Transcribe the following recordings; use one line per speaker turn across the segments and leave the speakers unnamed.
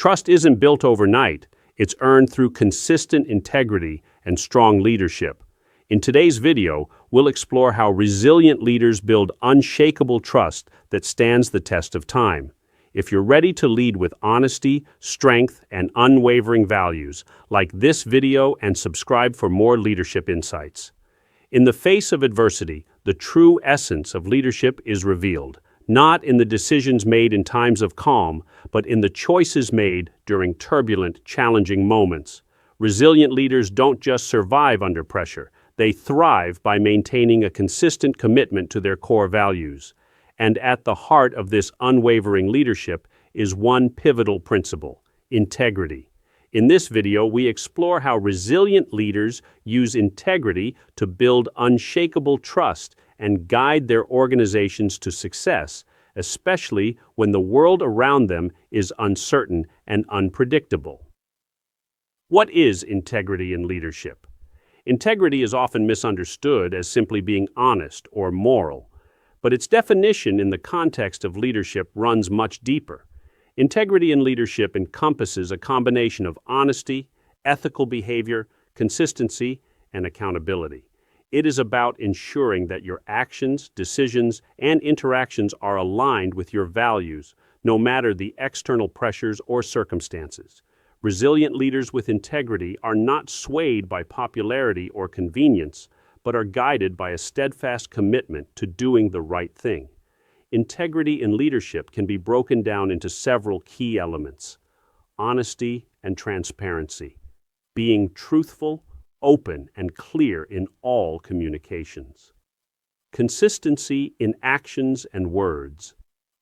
Trust isn't built overnight. It's earned through consistent integrity and strong leadership. In today's video, we'll explore how resilient leaders build unshakable trust that stands the test of time. If you're ready to lead with honesty, strength, and unwavering values, like this video and subscribe for more leadership insights. In the face of adversity, the true essence of leadership is revealed, not in the decisions made in times of calm, but in the choices made during turbulent, challenging moments. Resilient leaders don't just survive under pressure, they thrive by maintaining a consistent commitment to their core values. And at the heart of this unwavering leadership is one pivotal principle: integrity. In this video, we explore how resilient leaders use integrity to build unshakable trust and guide their organizations to success, especially when the world around them is uncertain and unpredictable. What is integrity in leadership? Integrity is often misunderstood as simply being honest or moral, but its definition in the context of leadership runs much deeper. Integrity in leadership encompasses a combination of honesty, ethical behavior, consistency, and accountability. It is about ensuring that your actions, decisions, and interactions are aligned with your values, no matter the external pressures or circumstances. Resilient leaders with integrity are not swayed by popularity or convenience, but are guided by a steadfast commitment to doing the right thing. Integrity in leadership can be broken down into several key elements: honesty and transparency, being truthful, open, and clear in all communications. Consistency in actions and words.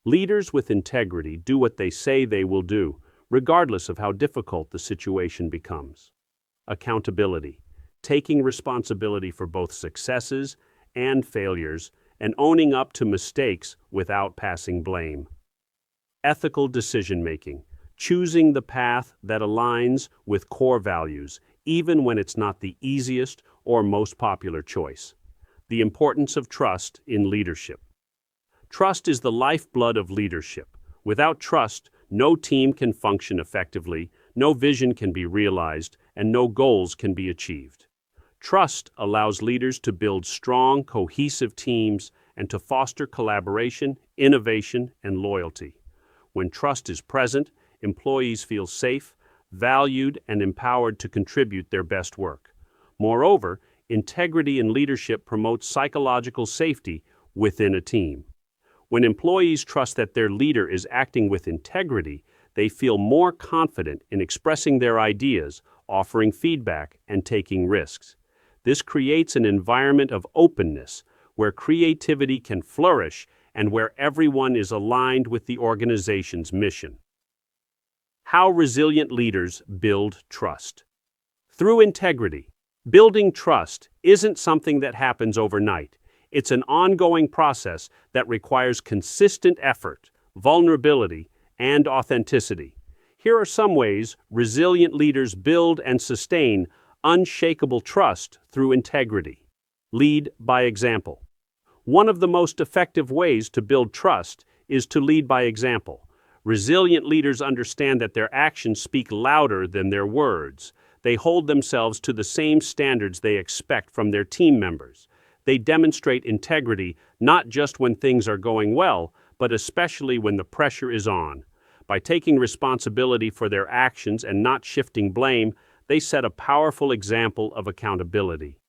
Leaders with integrity do what they say they will do, regardless of how difficult the situation becomes. Accountability. Taking responsibility for both successes and failures, and owning up to mistakes without passing blame. Ethical decision-making. Choosing the path that aligns with core values, even when it's not the easiest or most popular choice. The importance of trust in leadership. Trust is the lifeblood of leadership. Without trust, no team can function effectively, no vision can be realized, and no goals can be achieved. Trust allows leaders to build strong, cohesive teams and to foster collaboration, innovation, and loyalty. When trust is present, employees feel safe, valued, and empowered to contribute their best work. Moreover, integrity in leadership promotes psychological safety within a team. When employees trust that their leader is acting with integrity, they feel more confident in expressing their ideas, offering feedback, and taking risks. This creates an environment of openness where creativity can flourish and where everyone is aligned with the organization's mission. How resilient leaders build trust. Through integrity. Building trust isn't something that happens overnight. It's an ongoing process that requires consistent effort, vulnerability, and authenticity. Here are some ways resilient leaders build and sustain unshakable trust through integrity. Lead by example. One of the most effective ways to build trust is to lead by example. Resilient leaders understand that their actions speak louder than their words. They hold themselves to the same standards they expect from their team members. They demonstrate integrity not just when things are going well, but especially when the pressure is on. By taking responsibility for their actions and not shifting blame, they set a powerful example of accountability.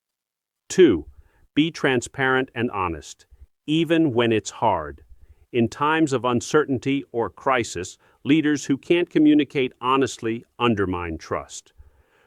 2. Be transparent and honest, even when it's hard. In times of uncertainty or crisis, leaders who can't communicate honestly undermine trust.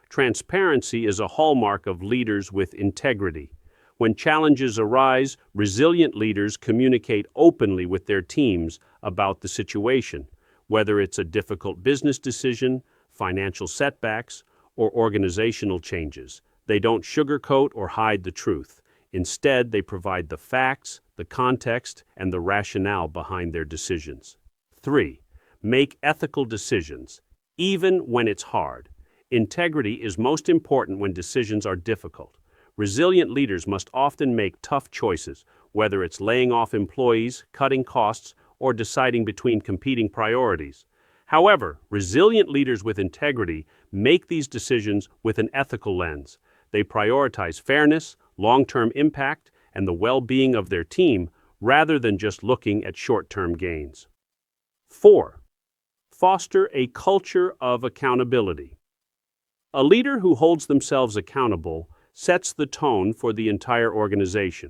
Transparency is a hallmark of leaders with integrity. When challenges arise, resilient leaders communicate openly with their teams about the situation, whether it's a difficult business decision, financial setbacks, or organizational changes. They don't sugarcoat or hide the truth. Instead, they provide the facts, the context, and the rationale behind their decisions. 3. Make ethical decisions, even when it's hard. Integrity is most important when decisions are difficult. Resilient leaders must often make tough choices, whether it's laying off employees, cutting costs, or deciding between competing priorities. However, resilient leaders with integrity make these decisions with an ethical lens. They prioritize fairness, long-term impact, and the well-being of their team rather than just looking at short-term gains. 4. Foster a culture of accountability. A leader who holds themselves accountable sets the tone for the entire organization.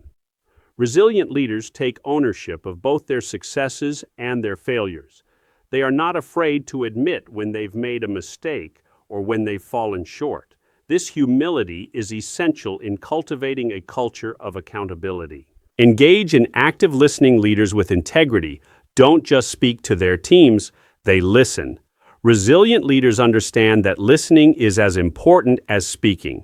Resilient leaders take ownership of both their successes and their failures. They are not afraid to admit when they've made a mistake or when they've fallen short. This humility is essential in cultivating a culture of accountability. Engage in active listening. Leaders with integrity don't just speak to their teams, they listen. Resilient leaders understand that listening is as important as speaking.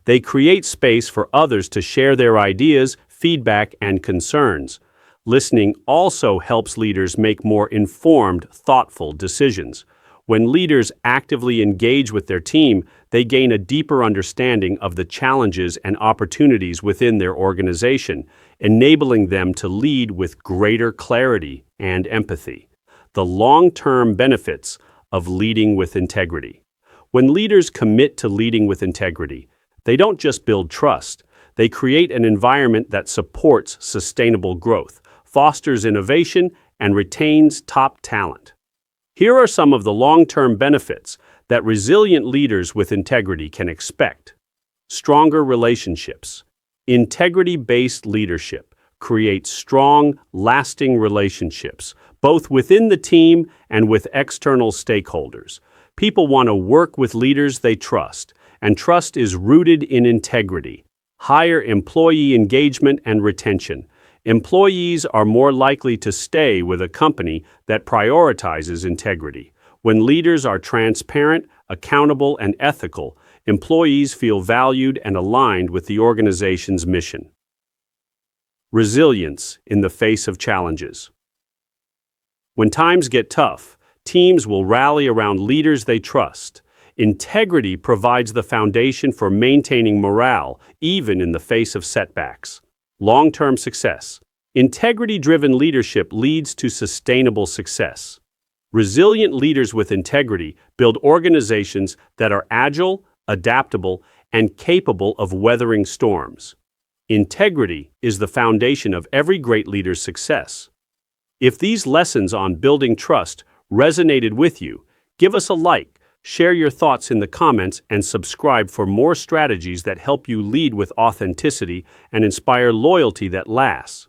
They create space for others to share their ideas, feedback, and concerns. Listening also helps leaders make more informed, thoughtful decisions. When leaders actively engage with their team, they gain a deeper understanding of the challenges and opportunities within their organization, enabling them to lead with greater clarity and empathy. The long-term benefits of leading with integrity. When leaders commit to leading with integrity, they don't just build trust, they create an environment that supports sustainable growth, fosters innovation, and retains top talent. Here are some of the long-term benefits that resilient leaders with integrity can expect. Stronger relationships. Integrity-based leadership creates strong, lasting relationships, both within the team and with external stakeholders. People want to work with leaders they trust, and trust is rooted in integrity. Higher employee engagement and retention. Employees are more likely to stay with a company that prioritizes integrity. When leaders are transparent, accountable, and ethical, employees feel valued and aligned with the organization's mission. Resilience in the face of challenges. When times get tough, teams will rally around leaders they trust. Integrity provides the foundation for maintaining morale, even in the face of setbacks. Long-term success. Integrity-driven leadership leads to sustainable success. Resilient leaders with integrity build organizations that are agile, adaptable, and capable of weathering storms. Integrity is the foundation of every great leader's success. If these lessons on building trust resonated with you, give us a like, share your thoughts in the comments, and subscribe for more strategies that help you lead with authenticity and inspire loyalty that lasts.